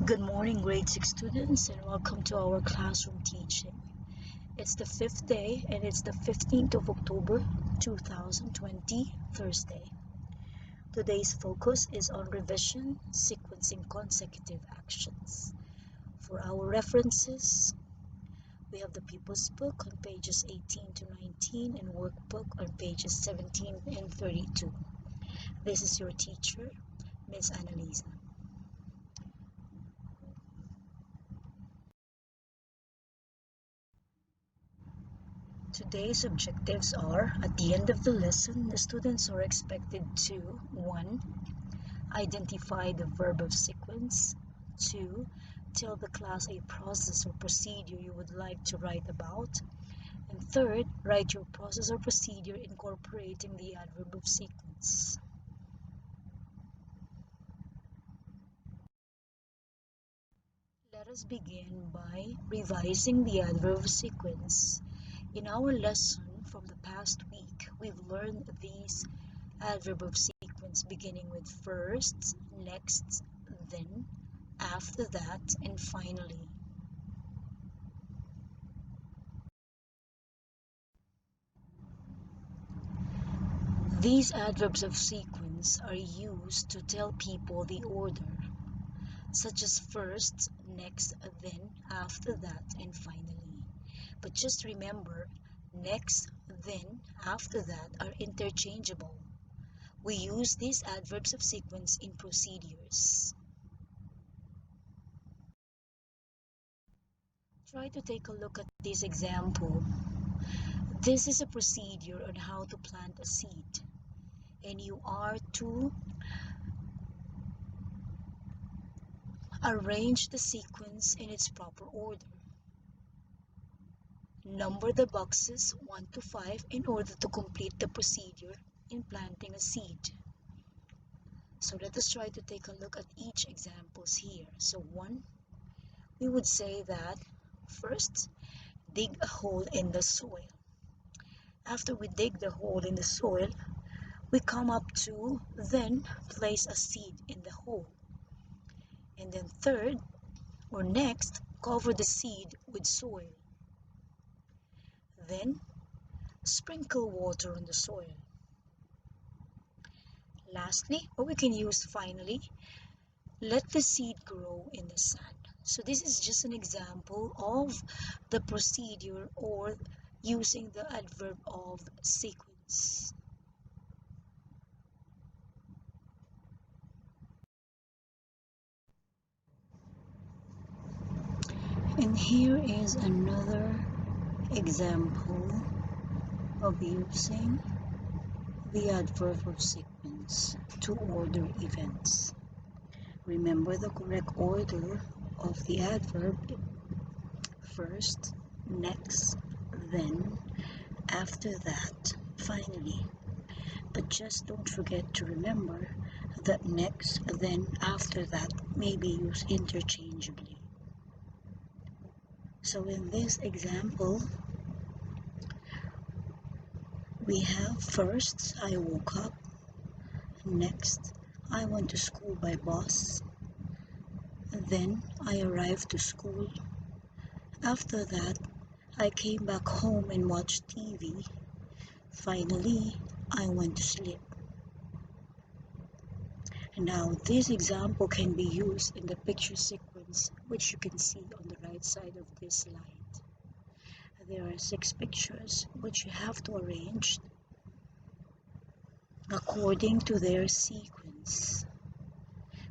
Good morning, grade 6 students, and welcome to our classroom teaching. It's the fifth day, and it's the 15th of October 2020, Thursday. Today's focus is on revision, sequencing consecutive actions. For our references, we have the People's Book on pages 18 to 19 and Workbook on pages 17 and 32. This is your teacher, Ms. Annalisa. Today's objectives are, at the end of the lesson, the students are expected to 1. Identify the verb of sequence. 2. Tell the class a process or procedure you would like to write about. And 3rd, write your process or procedure incorporating the adverb of sequence. Let us begin by revising the adverb of sequence. In our lesson from the past week, we've learned these adverb of sequence beginning with first, next, then, after that, and finally. These adverbs of sequence are used to tell people the order, such as first, next, then, after that, and finally. But just remember, next, then, after that are interchangeable. We use these adverbs of sequence in procedures. Try to take a look at this example. This is a procedure on how to plant a seed, and you are to arrange the sequence in its proper order. Number the boxes 1 to 5 in order to complete the procedure in planting a seed. So let us try to take a look at each examples here. So 1, we would say that first, dig a hole in the soil. After we dig the hole in the soil, we come up to then place a seed in the hole. And then third, or next, cover the seed with soil. Then, sprinkle water on the soil. Lastly, or we can use finally, let the seed grow in the sand. So this is just an example of the procedure or using the adverb of sequence. And here is another example of using the adverb of sequence to order events. Remember the correct order of the adverb: first, next, then, after that, finally. But just don't forget to remember that next, then, after that may be used interchangeably. So in this example, we have first, I woke up. Next, I went to school by bus. Then, I arrived to school. After that, I came back home and watched TV. Finally, I went to sleep. Now, this example can be used in the picture sequence, which you can see on the right side of this slide. There are 6 pictures, which you have to arrange according to their sequence.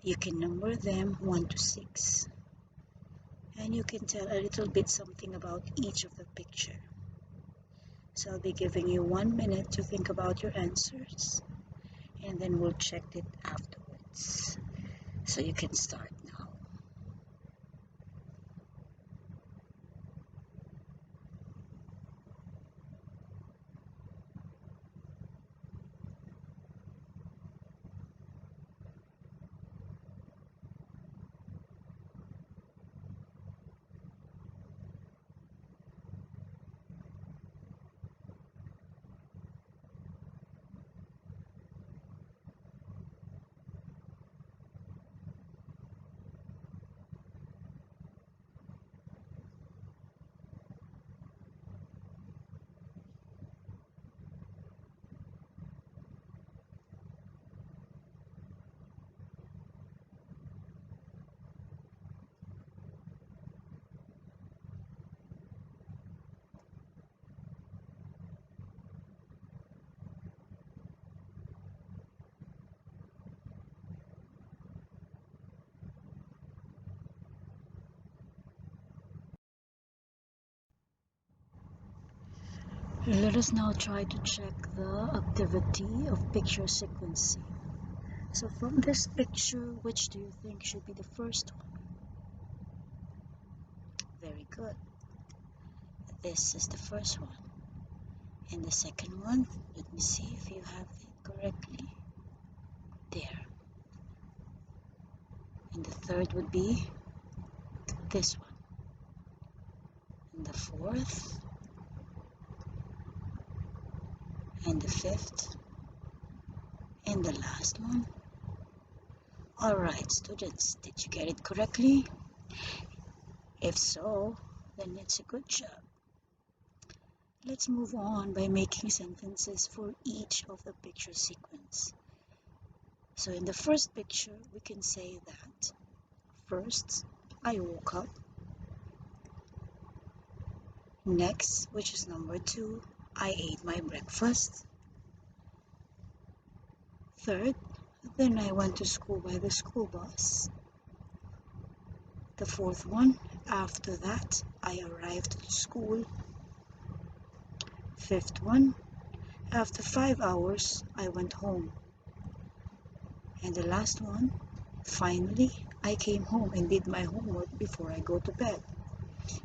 You can number them 1 to 6, and you can tell a little bit something about each of the picture. So I'll be giving you 1 minute to think about your answers, and then we'll check it afterwards. So you can start now. Let us now try to check the activity of picture sequencing. So from this picture, which do you think should be the first one? Very good. This is the first one. And the second one, let me see if you have it correctly. There. And the third would be this one. And the fourth. And the fifth. And the last one. Alright, students, did you get it correctly? If so, then it's a good job. Let's move on by making sentences for each of the picture sequence. So in the first picture, we can say that first, I woke up. Next, which is number 2, I ate my breakfast. Third, then I went to school by the school bus. The fourth one, after that, I arrived at school. Fifth one, after 5 hours, I went home. And the last one, finally, I came home and did my homework before I go to bed.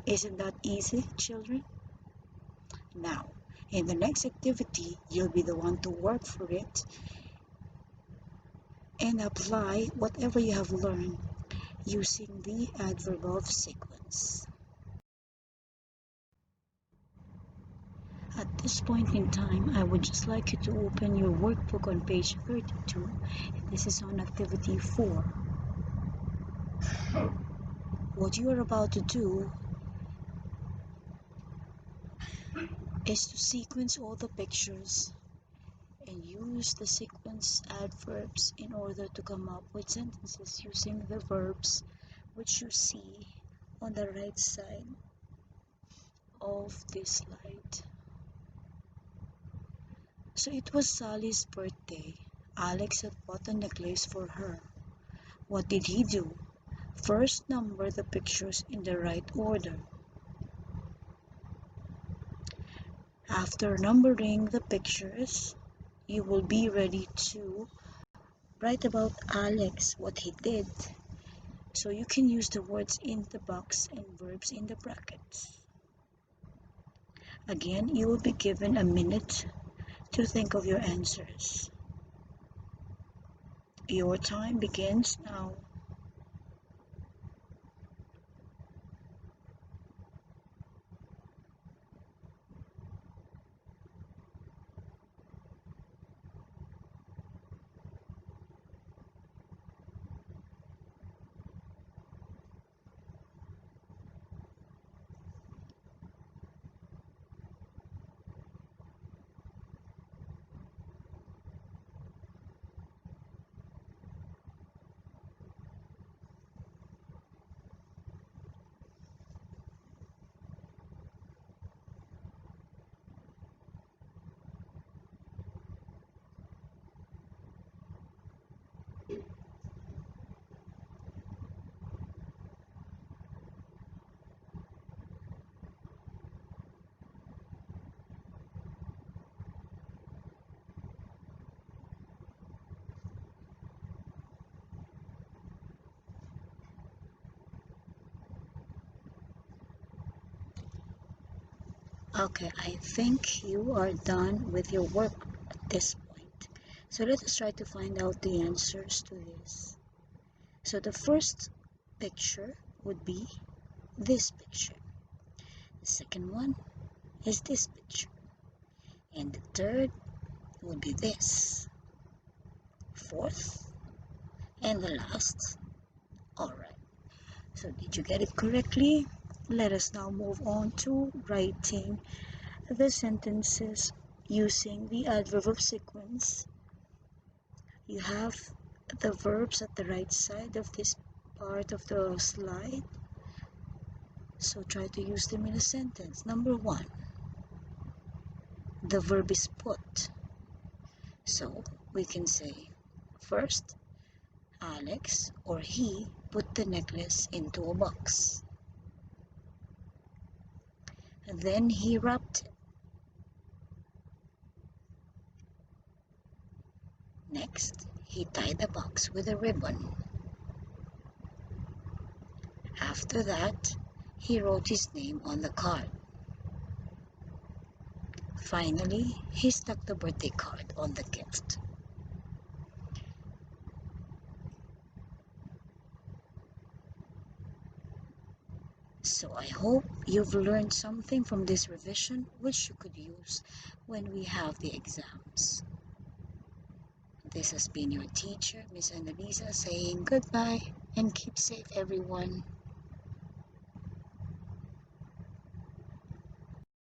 Isn't that easy, children? Now, in the next activity, you'll be the one to work for it and apply whatever you have learned using the adverb of sequence. At this point in time, I would just like you to open your workbook on page 32. This is on activity 4. What you are about to do is to sequence all the pictures and use the sequence adverbs in order to come up with sentences using the verbs which you see on the right side of this slide. So it was Sally's birthday. Alex had bought a necklace for her. What did he do? First, number the pictures in the right order. After numbering the pictures, you will be ready to write about Alex, what he did. So you can use the words in the box and verbs in the brackets. Again, you will be given a minute to think of your answers. Your time begins now. Okay, I think you are done with your work at this point. So let us try to find out the answers to this. So the first picture would be this picture. The second one is this picture. And the third would be this. Fourth and the last. Alright, so did you get it correctly? Let us now move on to writing the sentences using the adverb of sequence. You have the verbs at the right side of this part of the slide. So try to use them in a sentence. Number 1, the verb is put. So we can say, first, Alex or he put the necklace into a box. And then he wrapped it. He tied the box with a ribbon. After that, he wrote his name on the card. Finally, he stuck the birthday card on the gift. So I hope you've learned something from this revision which you could use when we have the exams. This has been your teacher, Miss Annalisa, saying goodbye and keep safe, everyone.